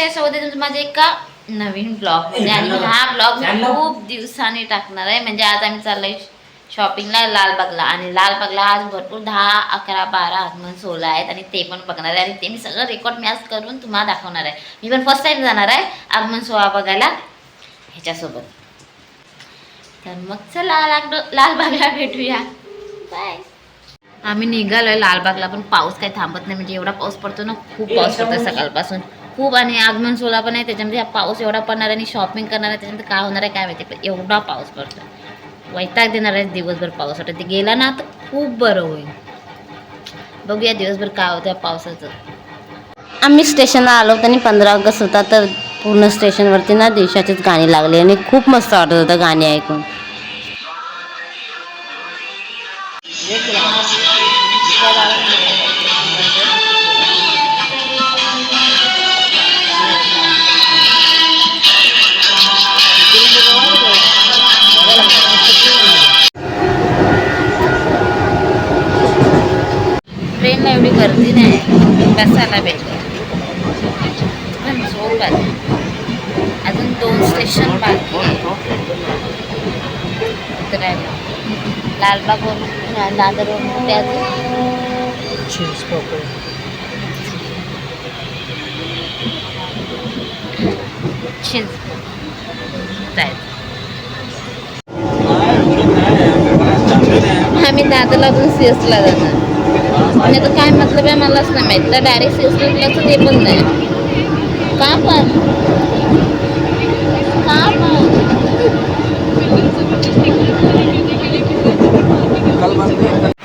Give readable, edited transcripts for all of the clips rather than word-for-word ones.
आहे सोबत तुमचं माझे एका नवीन ब्लॉग मध्ये आणि हा ब्लॉग मी खूप दिवसांनी टाकणार आहे. म्हणजे आज आम्ही चाललोय शॉपिंगला लालबागला आणि लालबागला आज भरपूर 10, 11, 12 आगमन सोहळा आहेत आणि ते पण बघणार आहे आणि ते मी सगळं रेकॉर्ड मॅच करून तुम्हाला दाखवणार आहे. मी पण फर्स्ट टाइम जाणार आहे आगमन सोहळा बघायला ह्याच्यासोबत. तर मग चला लालबागला भेटूया. बाय. आम्ही निघालोय लालबागला पण पाऊस काही थांबत नाही. म्हणजे एवढा पाऊस पडतो ना, खूप पाऊस पडतो सकाळपासून खूप. आणि आगमन सोहळा पण आहे त्याच्यामध्ये हा पाऊस एवढा पडणार आणि शॉपिंग करणार आहे त्याच्यानंतर काय होणार आहे काय माहिती. पण एवढा पाऊस पडतो वैताग देणार आहे दिवसभर पाऊस वाटत. ते गेला ना तर खूप बरं होईल. बघूया दिवसभर काय होतं पावसाचं. आम्ही स्टेशनला आलो होतो आणि 15 ऑगस्ट होता तर पूर्ण स्टेशनवरती ना देशाचीच गाणी लागली आणि खूप मस्त वाटत होतं गाणी ऐकून. ट्रेनला एवढी गर्दी नाही, बसायला भेटते पण झोप आली. अजून 2 स्टेशन बाकी आहे उतरायला. लालबागवरून दादरवरून ते अजून जायचं. आम्ही दादरला अजून सीएसला जाणार आणि आता काय मतलब आहे मलाच नाही माहीत. तर डायरेक्ट सीएसला गेलं तर ते पण नाही. का पण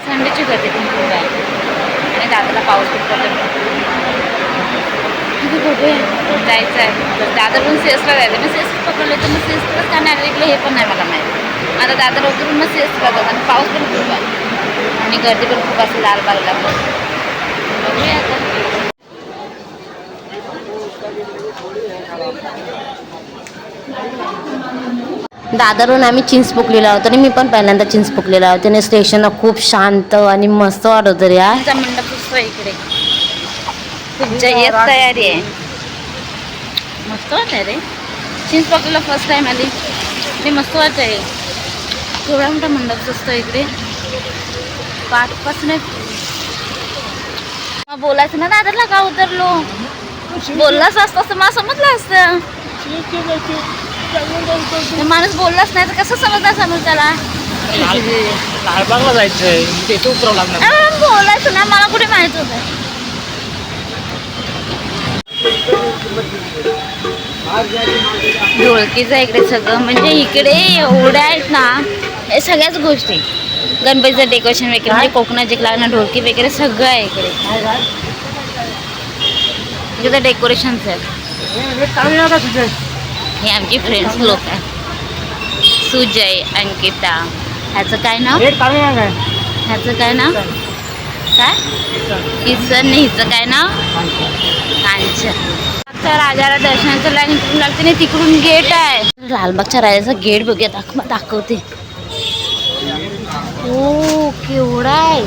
संडेची गर्दी पण खूप आहे आणि दादरला पाऊस खूप पडतो. तिथे बघूया जायचं आहे. दादरवरून सीएसला जायचं. मी सीएस पकडलं तर मग सीएसलाच का नाही हे पण नाही मला माहिती. आता दादर उतरून मग सीएसला जातात आणि पाऊस पण खूप आहे आणि गर्दी पण खूप असते लालबागला. बघूया आता. दादरवरून आम्ही चिंचपोकलीला होतो आणि मी पण पहिल्यांदा चिंचपोकलीला होते आणि स्टेशनला खूप शांत आणि मस्त वाटत होतं यार. आमचा मंडप दिसतो इकडे. खूप जय्यत तयारी आहे. मस्त वाटत आहे रे. चिंचपोकलीला फर्स्ट टाइम आली मी. मस्त वाटत आहे. एवढा मोठा मंडप दिसतो इकडे. पाठपासून बोलायचं ना दादरला का उतरलो. बोललाच असतं असं मला समजलं असतं. माणूस बोललाच नाही तर कसं समजणार समोरच्याला. लालबागला जायचंय तिथे उतरावं लागणार. बोलायचं ना मला कुठे माहित होतं. ढोलकीचं इकडे सगळं म्हणजे इकडे एवढ्या आहेत ना हे सगळ्याच गोष्टी. गणपतीचं डेकोरेशन वगैरे म्हणजे कोकणात जे लागणार ढोलकी वगैरे सगळं आहे इकडे. इकडे डेकोरेशनच आहे. हे आमची फ्रेंड्स लोक आहे. सुजय, अंकिता. ह्याचं काय नाव. ह्याचं काय नाव काय किसन. हिचं काय नाव कांचन. राजाला दर्शनाचं लाईन इकडून लागते नाही तिकडून गेट आहे. लालबागच्या राजाचा गेट बघूया दाखवते. हो केवढा आहे.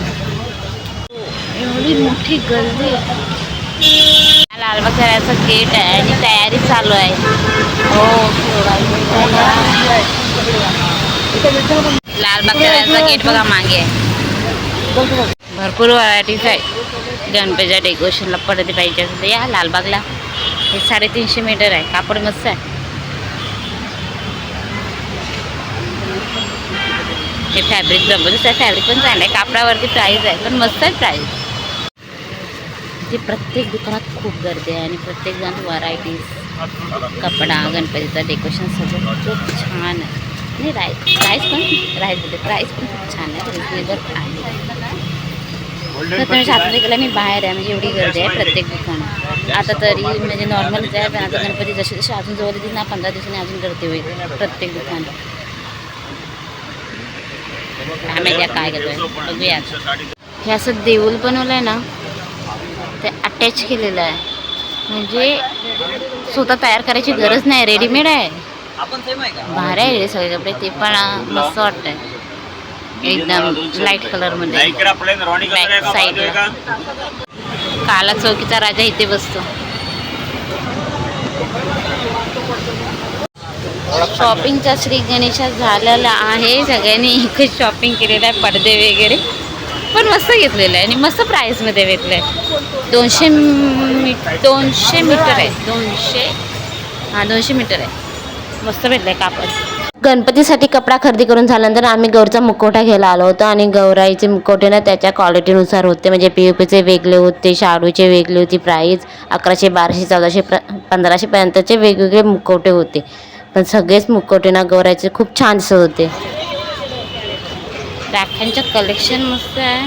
एवढी मोठी गर्दी. लालबागच्या राजाचा गेट आहे आणि तयारी चालू आहे. हो लालबागच्या राजाचा गेट बघा मागे आहे. भरपूर व्हरायटीज आहे. गणपतीच्या डेकोरेशनला पडदे पाहिजे असेल या लालबागला. हे 350 मीटर आहे. कापड मस्त आहे. हे फॅब्रिक जबरदस्त आहे. फॅब्रिक पण चांगलं आहे. कापडावरती प्राईस आहे पण मस्त आहे प्राईस. ते प्रत्येक दुकानात खूप गर्दी आहे आणि प्रत्येक जण व्हरायटीज कपडा गणपतीचं डेकोरेशन सगळं खूप छान आहे. आणि प्राईस पण खूप छान आहे. रिजनेबल आहे. तर तुम्ही आतमध्ये गेला मी बाहेर आहे म्हणजे एवढी गर्दी आहे प्रत्येक दुकानात. आता तरी म्हणजे नॉर्मलच आहे पण आता गणपती जसे जसे अजून जवळ येतील ना 15 दिवसांनी अजून गर्दी होईल प्रत्येक दुकानात. काय माहिती काय घेतोय बघूया. हे असं देऊळ बनवलं आहे ना ते अटॅच केलेलं आहे. म्हणजे स्वतः तयार करायची गरज नाही. रेडीमेड आहे. भारी आहे सगळे कपडे. ते पण मस्त वाटतंय. एकदम लाईट कलर मध्ये. बॅक साईडला काला चौकीचा राजा इथे बसतो. शॉपिंगचा श्री गणेशा झालेला आहे. सगळ्यांनी एकच शॉपिंग केलेलं आहे, पडदे वगैरे पण मस्त घेतलेलं आहे आणि मस्त प्राईसमध्ये भेटलं आहे. 200 मीटर आहे, 200 मीटर आहे. मस्त भेटलं आहे कापड. गणपतीसाठी कपडा खरेदी करून झाल्यानंतर आम्ही गौरचा मुखवटा घ्यायला आलो होतो आणि गौराईचे मुखवटे ना त्याच्या क्वालिटीनुसार होते. म्हणजे POPचे वेगळे होते, शाडूचे वेगळे होती प्राईस. 1100, 1200, 1400, 1500 पर्यंतचे वेगवेगळे मुखवटे होते. पण सगळेच मुखवटे ना गौराईचे खूप छान दिसत होते. राख्यांचं कलेक्शन मस्त आहे.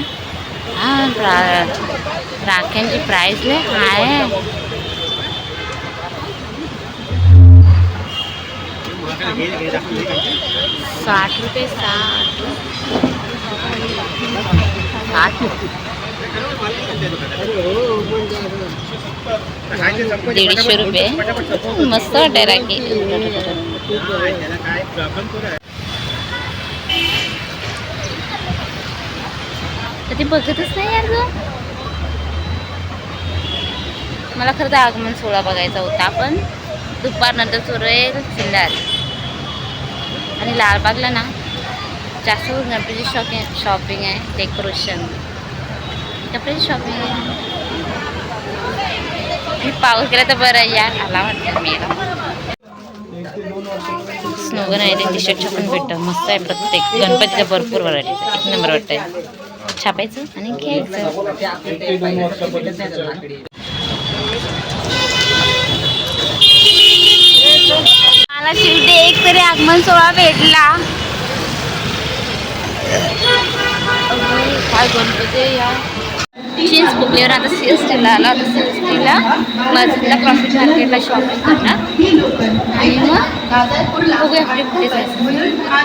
राख्यांची प्राईस लय हाय आहे. 60 रुपये. 150 रुपये. मस्त वाटते राखी. कधी बघतच नाही यार ग. मला खरं तर आगमन सोहळा बघायचा होता, पण दुपारनंतर सुरू आहे सिल्लार. आणि लालबागला ना जास्त गणपतीची शॉपिंग आहे, डेकोरेशन कपड्याची शॉपिंग आहे. मी पाऊस गेला तर बरं यार, आला वाटतं मेला. स्नोगन आहे ते टी शर्टच्या पण भेटतं. मस्त आहे. प्रत्येक गणपतीचा भरपूर व्हरायटी, एक नंबर वाटतंय. छापायचं आणि घ्यायचं. मला शेवटी एक तरी आगमन सोहळा भेटला. काय गणपती या चीन्स बुकलीवर आता CSTला आला. आता CSTला मस्जिदला प्रॉफिट मार्केटला शॉपिंग करणार आणि मग बघूया आपली कुठे जायचं.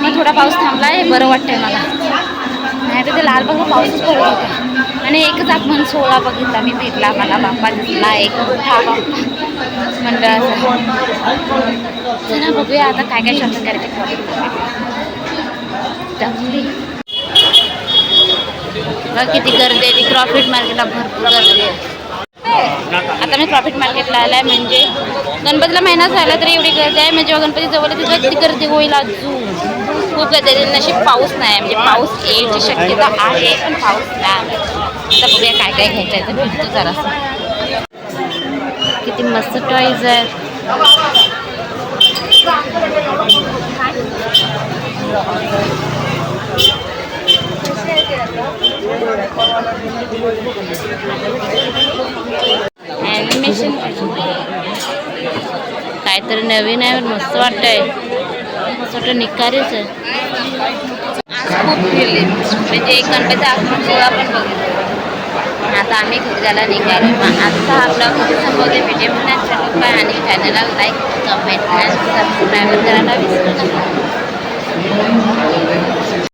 मग थोडा पाऊस थांबला आहे, बरं वाटतंय मला. नाही तर ते लालबागला पाऊसच पडत होता. आणि एकच आगमन सोहळा बघितला मी, भेटला मला बाप्पा दिसला, एक मोठा बाप्पा मंडळाचा. चला बघूया आता काय काय शॉपिंग करायची. किती गर्दी आहे ती प्रॉफिट मार्केटला, भरपूर गर्दी आहे. आता मी प्रॉफिट मार्केटला आलाय. म्हणजे गणपतीला महिना झाला तरी एवढी गर्दी आहे. म्हणजे जेव्हा गणपती जवळ तिथं किती गर्दी होईल अजून. खूप गर्दी आहे. नशीब पाऊस नाही, म्हणजे पाऊस येण्याची शक्यता आहे पण पाऊस नाही आला. आता बघूया काय काय घ्यायचं आहे. तर भेटतो जरासं. किती मस्त टॉईज आहेत. ॲनिमेशन काहीतरी नवीन आहे, मस्त वाटतंय. मस्त वाटतं, निखारीच आहे. आज खूप फिरले, म्हणजे एक गणपतीचा आगमन सोहळा पण बघितला. आता आम्ही घरी जायला निघालो. आजचा हा ब्लॉग इथे संपवते. व्हिडिओ पुन्हा चॅनल आणि चॅनलला लाईक, कमेंट आणि सबस्क्राईब करायला विसरू नका.